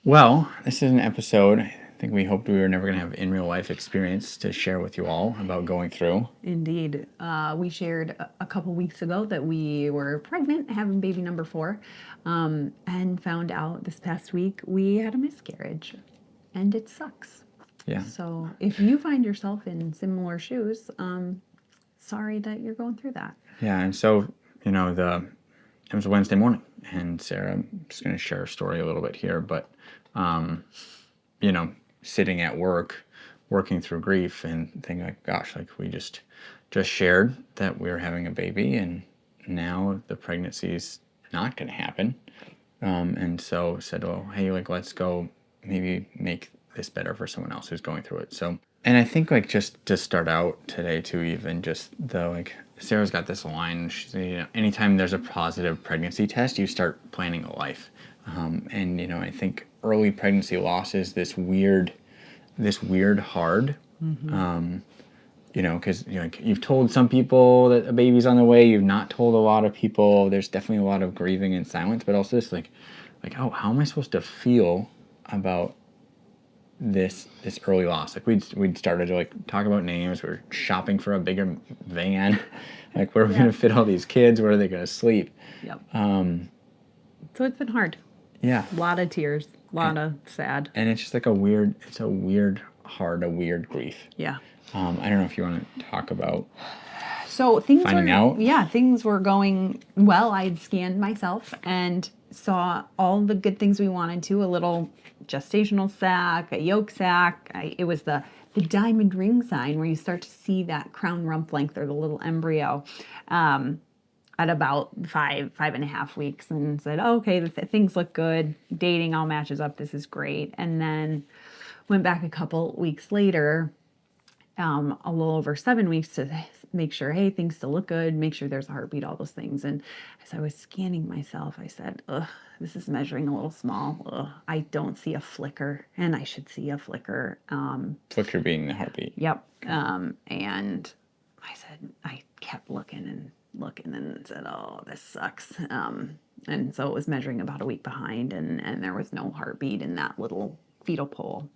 Well, this is an episode I think we hoped we were never going to have in real life experience to share with you all about going through. Indeed. We shared a couple weeks ago that we were pregnant, having baby number 4, and found out this past week we had a miscarriage, and it sucks. Yeah. So if you find yourself in similar shoes, sorry that you're going through that. Yeah, and so, it was a Wednesday morning, and Sarah, I'm just going to share a story a little bit here, but, you know, sitting at work, working through grief and thinking like, gosh, like we just shared that we were having a baby and now the pregnancy is not going to happen. And so said, well, hey, like, let's go maybe make this better for someone else who's going through it. So, and I think like just to start out today too, even just the like, Sarah's got this line, she said, anytime there's a positive pregnancy test, you start planning a life. And, I think early pregnancy loss is this weird hard, because you've told some people that a baby's on the way, you've not told a lot of people. There's definitely a lot of grieving and silence, but also this like, oh, how am I supposed to feel about this early loss? Like we'd started to like talk about names. We're shopping for a bigger van. Like where are we gonna fit all these kids? Where are they gonna sleep? Yep. So it's been hard. Yeah. A lot of tears, a lot of sad. And it's just like a weird grief. Yeah. I don't know if you want to talk about So things finding out. Yeah, things were going well. I had scanned myself and saw all the good things we wanted to, a little gestational sac, a yolk sac. It was the diamond ring sign where you start to see that crown rump length or the little embryo at about 5.5 weeks, and said, oh, okay, things look good. Dating all matches up. This is great. And then went back a couple weeks later, a little over 7 weeks to make sure, hey, things still look good, make sure there's a heartbeat, all those things. And as I was scanning myself, I said, ugh, this is measuring a little small. Ugh, I don't see a flicker, and I should see a flicker. Flicker being the heartbeat. Yep. And I kept looking and said, oh, this sucks. And so it was measuring about a week behind, and there was no heartbeat in that little fetal pole.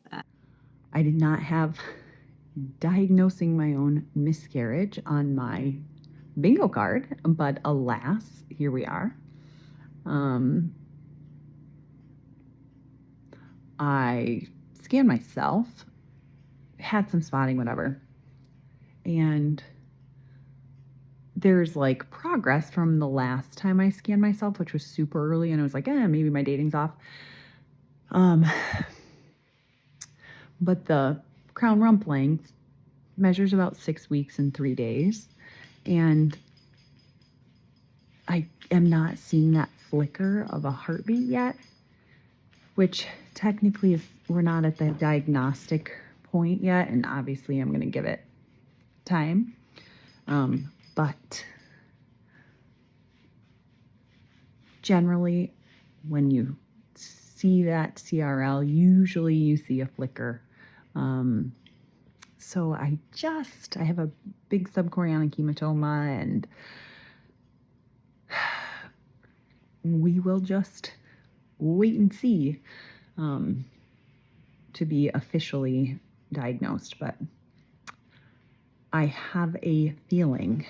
I did not have diagnosing my own miscarriage on my bingo card, but alas, here we are. I scanned myself, had some spotting, whatever, and there's like progress from the last time I scanned myself, which was super early, and I was like, maybe my dating's off. But the crown rump length measures about 6 weeks and 3 days, and I am not seeing that flicker of a heartbeat yet, which technically is, we're not at the diagnostic point yet, and obviously I'm going to give it time. But generally, when you see that CRL, usually you see a flicker. So I have a big subchorionic hematoma, and we will just wait and see to be officially diagnosed. But I have a feeling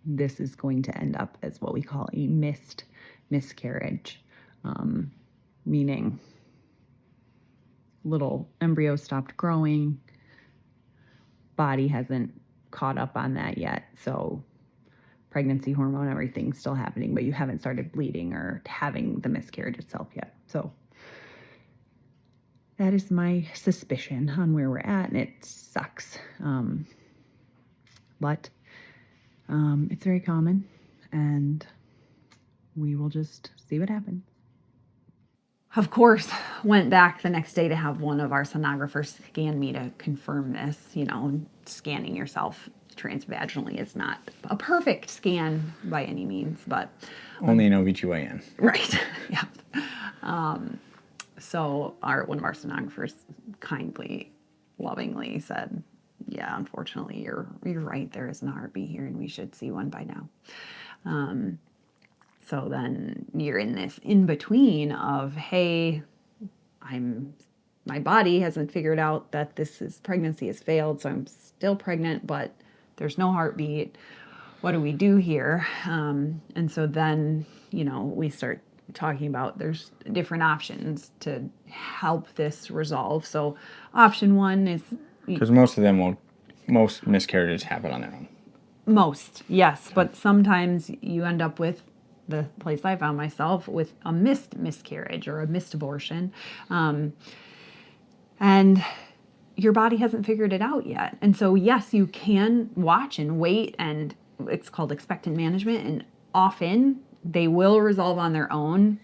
this is going to end up as what we call a missed miscarriage, meaning little embryo stopped growing, body hasn't caught up on that yet, so pregnancy hormone, everything's still happening, but you haven't started bleeding or having the miscarriage itself yet. So that is my suspicion on where we're at, and it sucks. But it's very common, and we will just see what happens. Of course, went back the next day to have one of our sonographers scan me to confirm this. Scanning yourself transvaginally is not a perfect scan by any means, but only an OBGYN. Right. Yeah. So one of our sonographers kindly, lovingly said, yeah, unfortunately, you're right. There isn't a heartbeat here, and we should see one by now. So then you're in this in between of, hey, my body hasn't figured out that pregnancy has failed, so I'm still pregnant, but there's no heartbeat. What do we do here? And so then, we start talking about there's different options to help this resolve. So option one is... Because most miscarriages happen on their own. Most, yes. But sometimes you end up with the place I found myself with a missed miscarriage or a missed abortion. And your body hasn't figured it out yet. And so, yes, you can watch and wait, and it's called expectant management. And often they will resolve on their own.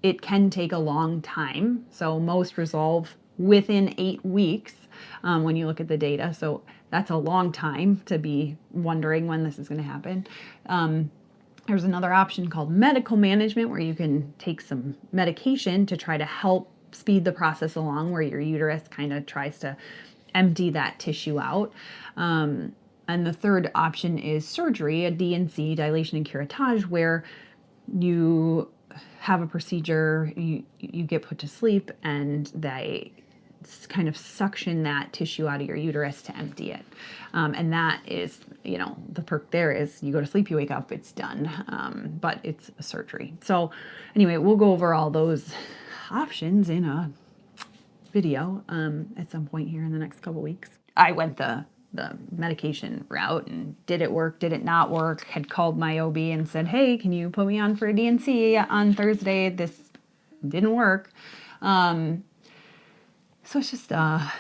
It can take a long time. So most resolve within 8 weeks when you look at the data. So that's a long time to be wondering when this is going to happen. There's another option called medical management, where you can take some medication to try to help speed the process along, where your uterus kind of tries to empty that tissue out. And the third option is surgery, a DNC, dilation and curettage, where you have a procedure, you get put to sleep, and they kind of suction that tissue out of your uterus to empty it. And that is, the perk there is you go to sleep, you wake up, it's done. But it's a surgery. So anyway, we'll go over all those options in a video at some point here in the next couple weeks. I went the medication route, and did it work, did it not work? Had called my OB and said, hey, can you put me on for a DNC on Thursday? This didn't work. So it's just, a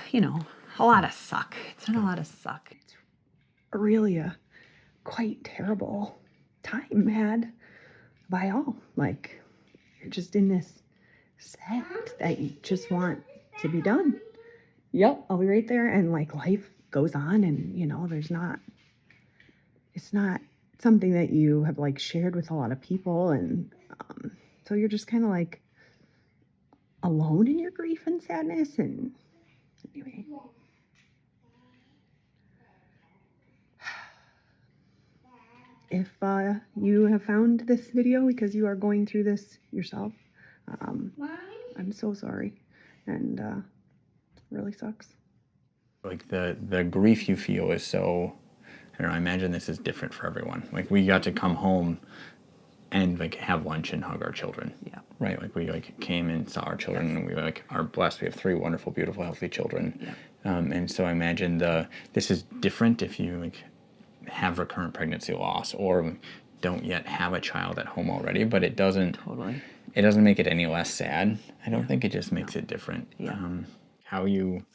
lot of suck. It's been a lot of suck. It's really a quite terrible time had by all. Like, you're just in this set that you just want to be done. Yep, I'll be right there. And like, life goes on, and it's not something that you have like shared with a lot of people. And so you're just kind of like alone in your grief and sadness. And anyway, if you have found this video because you are going through this yourself, I'm so sorry, and it really sucks. Like the grief you feel is so, I don't know, I imagine this is different for everyone. Like, we got to come home and like have lunch and hug our children. Yeah. Right. Like, we like came and saw our children, and we like are blessed. We have 3 wonderful, beautiful, healthy children. Yeah. And so I imagine this is different if you like have recurrent pregnancy loss or don't yet have a child at home already, but it doesn't make it any less sad. I don't think it just makes it different. Yeah. How you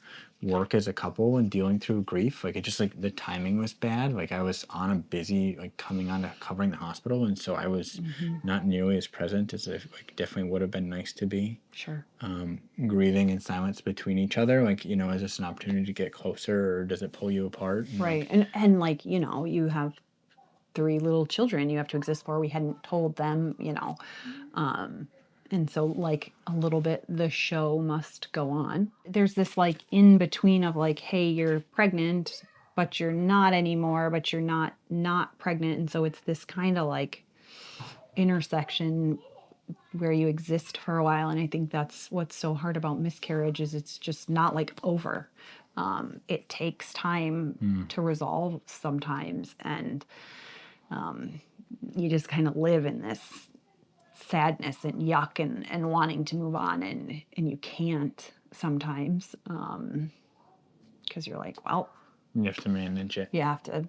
work as a couple and dealing through grief, like, it just like the timing was bad. Like, I was on a busy, like, coming on to covering the hospital, and so I was not nearly as present as if like definitely would have been nice to be. Sure. Grieving in silence between each other, like, is this an opportunity to get closer, or does it pull you apart? Right. And like, you have 3 little children you have to exist for. We hadn't told them, and so like a little bit the show must go on. There's this like in between of like, hey, you're pregnant, but you're not anymore, but you're not pregnant. And so it's this kind of like intersection where you exist for a while. And I think that's what's so hard about miscarriage is it's just not like over. It takes time to resolve sometimes. And you just kind of live in this sadness and yuck and wanting to move on, and you can't sometimes because you're like, well, You have to manage it. you have to,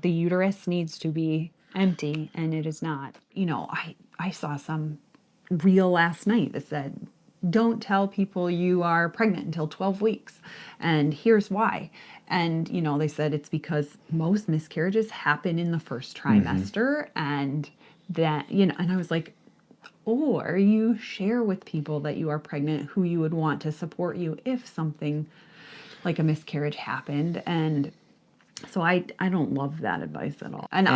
the uterus needs to be empty, and it is not. I saw some reel last night that said, don't tell people you are pregnant until 12 weeks. And here's why. And, they said it's because most miscarriages happen in the first trimester. And that, and I was like, or you share with people that you are pregnant who you would want to support you if something like a miscarriage happened. And so I don't love that advice at all. And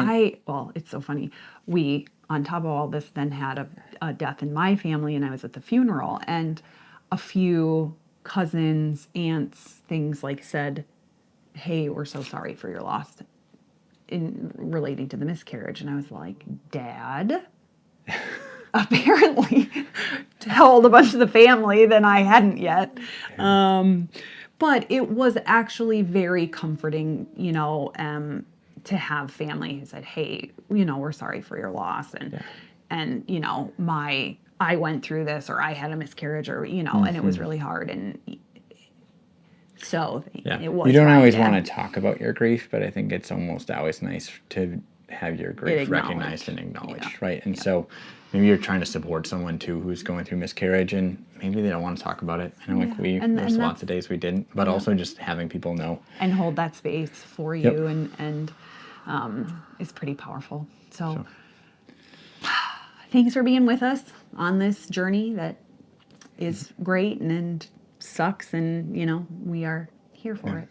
it's so funny. We, on top of all this, then had a death in my family, and I was at the funeral, and a few cousins, aunts, things like said, hey, we're so sorry for your loss in relating to the miscarriage. And I was like, Dad, apparently told a bunch of the family than I hadn't yet. But it was actually very comforting, to have family who said, hey, we're sorry for your loss. And I went through this, or I had a miscarriage, or, and it was really hard. And so it was. You don't fine always to- want to talk about your grief, but I think it's almost always nice to have your grief recognized and acknowledged, right? And so maybe you're trying to support someone too who's going through miscarriage, and maybe they don't want to talk about it. I know, there's lots of days we didn't, but also just having people know and hold that space for you, and is pretty powerful. So thanks for being with us on this journey that is great and sucks, and we are here for it.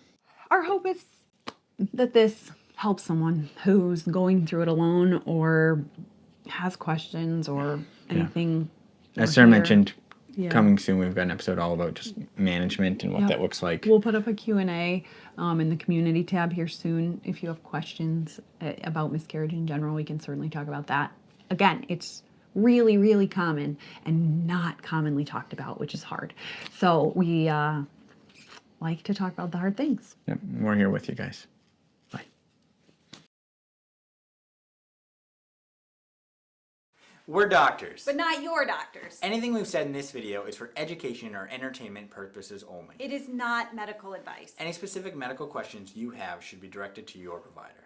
Our hope is that this helps someone who's going through it alone, or has questions, or anything. As Sarah mentioned, coming soon, we've got an episode all about just management and what that looks like. We'll put up a Q&A in the community tab here soon. If you have questions about miscarriage in general, we can certainly talk about that. Again, it's really, really common and not commonly talked about, which is hard. So we like to talk about the hard things. Yep, we're here with you guys. Bye. We're doctors. But not your doctors. Anything we've said in this video is for education or entertainment purposes only. It is not medical advice. Any specific medical questions you have should be directed to your provider.